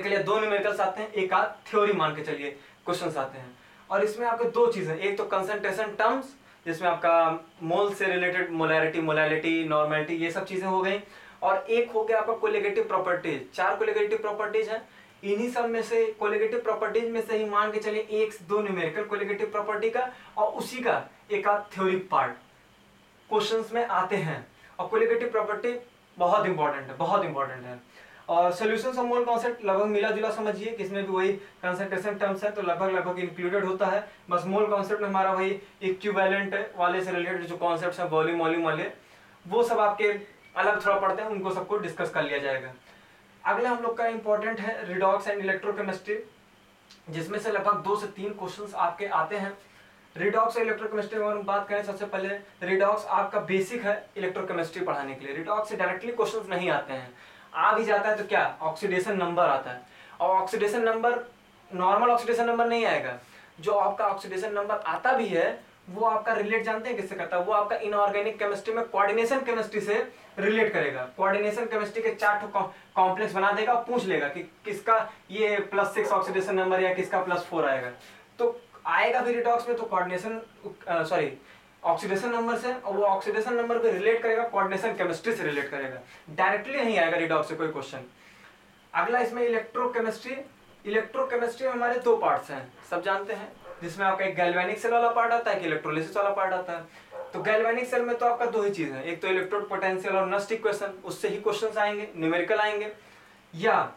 या 2 न्यूमेरिकल्स आते हैं, एक आध थ्योरी मान के चलिए क्वेश्चंस आते हैं। और इसमें आपके 2 चीजें, एक तो कंसंट्रेशन टर्म्स जिसमें आपका मोल से रिलेटेड मोलैरिटी, मोलैलिटी, नॉर्मेलिटी, ये सब चीजें हो गई, और एक हो गया आपका कोलिगेटिव प्रॉपर्टीज। 4 कोलिगेटिव प्रॉपर्टीज हैं, इन्हीं सब में से कोलिगेटिव प्रॉपर्टीज में से ही मान के चलिए 1 से 2 न्यूमेरिकल कोलिगेटिव प्रॉपर्टी का, और उसी का एक आध थ्योरी पार्ट क्वेश्चंस में आते हैं। और कोलिगेटिव प्रॉपर्टी बहुत इंपॉर्टेंट है, बहुत इंपॉर्टेंट है। और सोल्यूशन ऑफ मोल कॉन्सेप्ट लगभग मिला जुला समझिए कि इसमें भी वही कंसंट्रेशन टर्म्स है तो लगभग इंक्लूडेड होता है। बस मोल कॉन्सेप्ट में हमारा वही इक्विवेलेंट वाले से रिलेटेड जो कॉन्सेप्ट्स हैं वॉल्यूम वाले, वो सब आपके अलग थोड़ा पढ़ते हैं, उनको सबको डिस्कस कर लिया जाएगा। अगला हम लोग का इंपॉर्टेंट है रिडॉक्स एंड इलेक्ट्रोकेमिस्ट्री, जिसमें से लगभग 2 से 3 क्वेश्चंस आपके आते हैं। रिडॉक्स और इलेक्ट्रोकेमिस्ट्री में हम बात करें, सबसे पहले रिडॉक्स आपका बेसिक है इलेक्ट्रोकेमिस्ट्री पढ़ाने के लिए। रिडॉक्स से डायरेक्टली क्वेश्चंस नहीं आते हैं, आ भी जाता है तो क्या, ऑक्सीडेशन नंबर आता है। और oxidation number normal oxidation number नहीं आएगा, जो आपका ऑक्सीडेशन नंबर आता भी है वो आपका रिलेट जानते हैं किससे करता है, वो आपका इनऑर्गेनिक केमिस्ट्री में कोऑर्डिनेशन केमिस्ट्री से रिलेट करेगा। कोऑर्डिनेशन केमिस्ट्री के 4 कॉम्प्लेक्स बना देगा, पूछ लेगा कि किसका ये +6 ऑक्सीडेशन नंबर या किसका +4 आएगा, तो आएगा भी रिडॉक्स में तो कोऑर्डिनेशन ऑक्सीडेशन नंबर से, और वो ऑक्सीडेशन नंबर पे रिलेट करेगा कोऑर्डिनेशन केमिस्ट्री से रिलेट करेगा, डायरेक्टली नहीं आएगा रिडॉक्स से कोई क्वेश्चन। अगला इसमें इलेक्ट्रोकेमिस्ट्री। इलेक्ट्रोकेमिस्ट्री में हमारे 2 पार्ट्स हैं, सब जानते हैं, जिसमें आपका एक गैल्वेनिक सेल वाला पार्ट आता है, एक इलेक्ट्रोलिसिस वाला पार्ट आता है। तो गैल्वेनिक सेल में तो आपका 2 ही चीज है, एक तो इलेक्ट्रोड पोटेंशियल और नस्ट इक्वेशन, उससे ही क्वेश्चंस आएंगे, न्यूमेरिकल आएंगे, या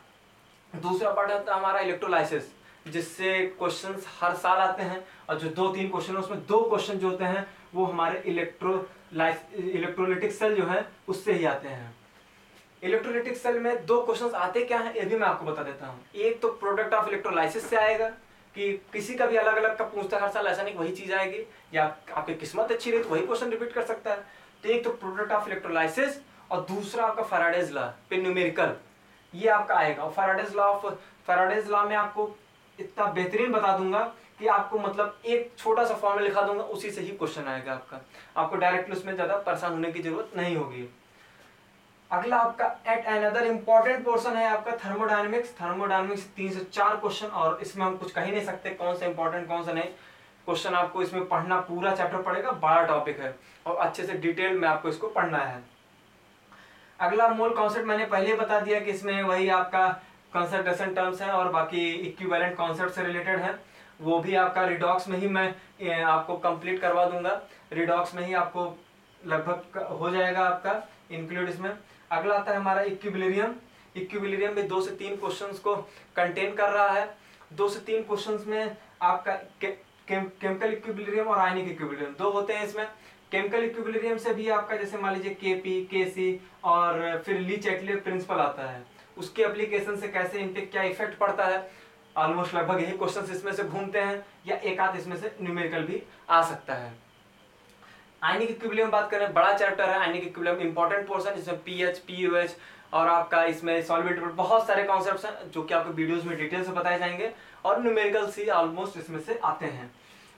दूसरा पार्ट होता है हमारा इलेक्ट्रोलाइसिस, जिससे क्वेश्चंस हर साल आते हैं, और जो 2-3 क्वेश्चन उसमें 2 क्वेश्चन जो होते हैं वो हमारे इलेक्ट्रोलिटिक सेल जो है उससे ही आते हैं। इलेक्ट्रोलिटिक सेल में 2 क्वेश्चंस आते क्या हैं ये भी मैं आपको बता देता हूँ। एक तो प्रोडक्ट ऑफ इलेक्ट्रोलाइसिस से आएगा, कि किसी का भी अलग अलग का पूछता है हर साल, ऐसा नहीं वही चीज आएगी, या आपकी किस्मत अच्छी रही तो वही क्वेश्चन रिपीट कर सकता है। तो एक तो प्रोडक्ट ऑफ इलेक्ट्रोलाइसिस, और दूसरा आपका फैराडेज लॉ पे न्यूमेरिकल, ये आपका आएगा। और फैराडेज लॉ में आपको इतना बेहतरीन बता दूंगा कि आपको मतलब एक छोटा सा फॉर्मूला लिखा दूंगा, उसी से ही क्वेश्चन आएगा आपका, आपको डायरेक्टली उसमें ज्यादा परेशान होने की जरूरत नहीं होगी। अगला आपका एट अनदर इंपॉर्टेंट पोर्शन है आपका थर्मोडायनेमिक्स। थर्मोडायनेमिक्स 3 से 4 क्वेश्चन, और इसमें हम कुछ कह ही नहीं सकते कौन सा इंपॉर्टेंट कौन सा नहीं। क्वेश्चन आपको इसमें पढ़ना, पूरा चैप्टर पड़ेगा, बड़ा टॉपिक है और अच्छे से डिटेल में आपको इसको पढ़ना है। अगला मोल कॉन्सेप्ट मैंने पहले ही बता दिया कि इसमें वही आपका कंसंट्रेशन टर्म्स है, और बाकी इक्विवेलेंट कॉन्सेप्ट से रिलेटेड है, वो भी आपका रिडॉक्स में ही मैं आपको कंप्लीट करवा दूंगा। रिडॉक्स में ही आपको लगभग हो जाएगा आपका इंक्लूड इसमें। अगला आता है हमारा इक्विलिब्रियम। इक्विलिब्रियम में 2 से 3 क्वेश्चंस को कंटेन कर रहा है। 2 से 3 क्वेश्चंस में आपका केमिकल इक्विलिब्रियम और आयनिक इक्विलिब्रियम 2 होते हैं इसमें। केमिकल इक्विलिब्रियम से भी आपका जैसे मान लीजिए केपी, केसी और फिर ली चैटले प्रिंसिपल आता है, उसके एप्लीकेशन से कैसे इन पे क्या इफेक्ट पड़ता है, ऑलमोस्ट लगभग यही क्वेश्चंस इसमें से घूमते हैं, या एक आध इसमें से न्यूमेरिकल भी आ सकता है। आयनिक इक्विलिब्रियम बात करें, बड़ा चैप्टर है आयनिक इक्विलिब्रियम, इंपॉर्टेंट पोर्शन, जिसमें पीएच, पीयूएच और आपका इसमें सॉल्वेंट बहुत सारे कॉन्सेप्ट्स हैं जो कि आपको वीडियोस में डिटेल से बताए जाएंगे, और न्यूमेरिकल ही ऑलमोस्ट इसमें से आते हैं।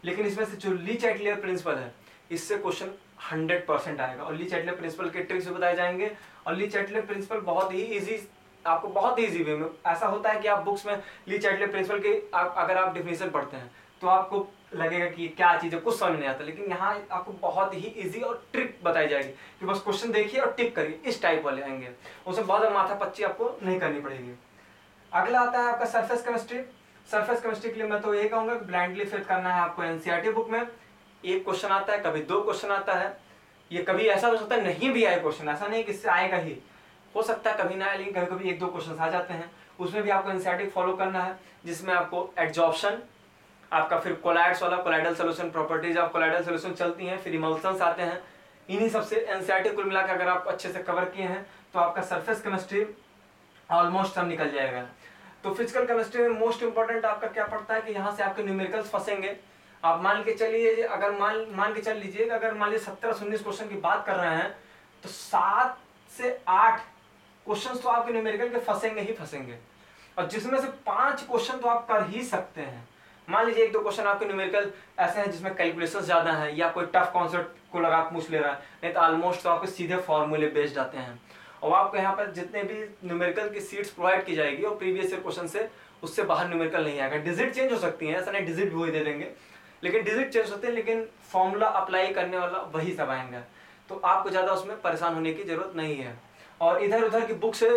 लेकिन इसमें से जो ली चैटले प्रिंसिपल है, इससे क्वेश्चन 100% आएगा, और ली चैटले प्रिंसिपल के ट्रिक्स भी बताए जाएंगे। और ली चैटले प्रिंसिपल बहुत ही ईजी, आपको बहुत ही ईजी वे में, ऐसा होता है कि आप बुक्स में ली चैटले प्रिंसिपल के अगर आप डेफिनेशन पढ़ते हैं तो आपको लगेगा कि क्या चीज़ है, कुछ समझ नहीं आता। लेकिन यहाँ आपको बहुत ही इजी और ट्रिक बताई जाएगी कि बस क्वेश्चन देखिए और टिक करिए, इस टाइप वाले आएंगे, उसमें बहुत माथा पच्ची आपको नहीं करनी पड़ेगी। अगला आता है आपका सरफेस केमिस्ट्री। सरफेस केमिस्ट्री के लिए मैं तो ये कहूँगा कि ब्लाइंडली फिट करना है आपको एनसीईआरटी बुक में। एक क्वेश्चन आता है, कभी 2 क्वेश्चन आता है, ये कभी ऐसा हो सकता है नहीं भी आए क्वेश्चन, ऐसा नहीं कि इससे आएगा ही, हो सकता है कभी ना आए, लेकिन कभी कभी 1-2 क्वेश्चन आ जाते हैं। उसमें भी आपको एनसीईआरटी फॉलो करना है, जिसमें आपको एडजॉर्प्शन, आपका फिर कोलाइड्स वाला colloidal solution, properties of colloidal solution चलती हैं, फिर इमल्सन्स आते हैं। इन्हीं सबसे एनसीईआरटी कुल मिलाकर अगर आप अच्छे से कवर किए हैं तो आपका सरफेस केमिस्ट्री ऑलमोस्ट सब निकल जाएगा। तो फिजिकल केमिस्ट्री में मोस्ट इंपॉर्टेंट आपका क्या पड़ता है कि यहाँ से आपके न्यूमेरिकल्स फंसेंगे। आप मान के चलिए, अगर मान के चल लीजिए, अगर मान लीजिए 17 से 19 क्वेश्चन की बात कर रहे हैं तो 7 से 8 क्वेश्चन तो आपके न्यूमेरिकल के फंसेंगे ही फंसेंगे, और जिसमें से 5 क्वेश्चन तो आप कर ही सकते हैं। मान लीजिए 1-2 क्वेश्चन आपके न्यूमेरिकल ऐसे हैं जिसमें कैलकुलेशन ज्यादा है या कोई टफ कॉन्सेप्ट को लगा पूछ ले रहा है, नहीं तो ऑलमोस्ट तो आपके सीधे फॉर्मूले बेस्ड आते हैं। और आपको यहाँ पर जितने भी न्यूमेरिकल की सीट्स प्रोवाइड की जाएगी और प्रीवियस ईयर क्वेश्चन से उससे बाहर न्यूमेरिकल नहीं आएगा। डिजिट चेंज हो सकती है, ऐसा नहीं डिजिट भी वही दे देंगे, लेकिन डिजिट चेंज होते हैं, लेकिन फॉर्मूला अप्लाई करने वाला वही सब आएंगे। तो आपको ज़्यादा उसमें परेशान होने की जरूरत नहीं है, और इधर उधर की बुक से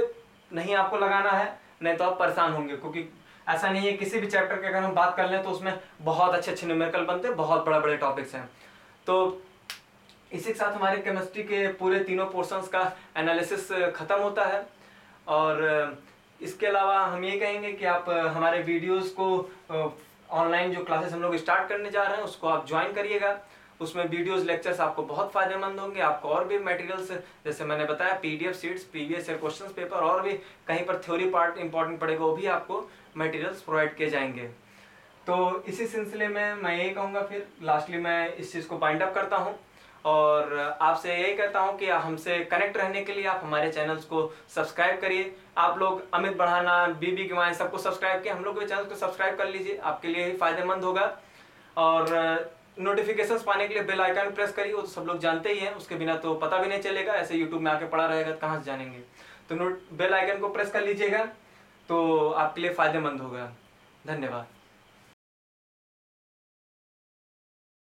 नहीं आपको लगाना है, नहीं तो आप परेशान होंगे। क्योंकि ऐसा नहीं है, किसी भी चैप्टर की अगर हम बात कर लें तो उसमें बहुत अच्छे अच्छे न्यूमेरिकल बनते हैं, बहुत बड़े बड़े टॉपिक्स हैं। तो इसी के साथ हमारे केमिस्ट्री के पूरे तीनों पोर्शंस का एनालिसिस खत्म होता है। और इसके अलावा हम ये कहेंगे कि आप हमारे वीडियोस को ऑनलाइन जो क्लासेस हम लोग स्टार्ट करने जा रहे हैं उसको आप ज्वाइन करिएगा। उसमें वीडियोस लेक्चर्स आपको बहुत फायदेमंद होंगे। आपको और भी मटेरियल्स, जैसे मैंने बताया, PDF seats, previous year questions paper, और भी कहीं पर थ्योरी पार्ट इंपॉर्टेंट पड़ेगा वो भी आपको मटेरियल्स प्रोवाइड किए जाएंगे। तो इसी सिलसिले में मैं यही कहूँगा, फिर लास्टली मैं इस चीज़ को बाइंड अप करता हूँ और आपसे यही कहता हूँ कि हमसे कनेक्ट रहने के लिए आप हमारे चैनल्स को सब्सक्राइब करिए। आप लोग अमित बढ़ाना, बीबी गिमाइन सबको सब्सक्राइब किए, हम लोग के चैनल को सब्सक्राइब कर लीजिए, आपके लिए ही फायदेमंद होगा। और नोटिफिकेशंस पाने के लिए बेल आइकन प्रेस करिए, वो तो सब लोग जानते ही हैं, उसके बिना तो पता भी नहीं चलेगा, ऐसे यूट्यूब में आके पड़ा रहेगा तो कहाँ से जानेंगे। तो बेल आइकन को प्रेस कर लीजिएगा, तो आपके लिए फायदेमंद होगा। धन्यवाद।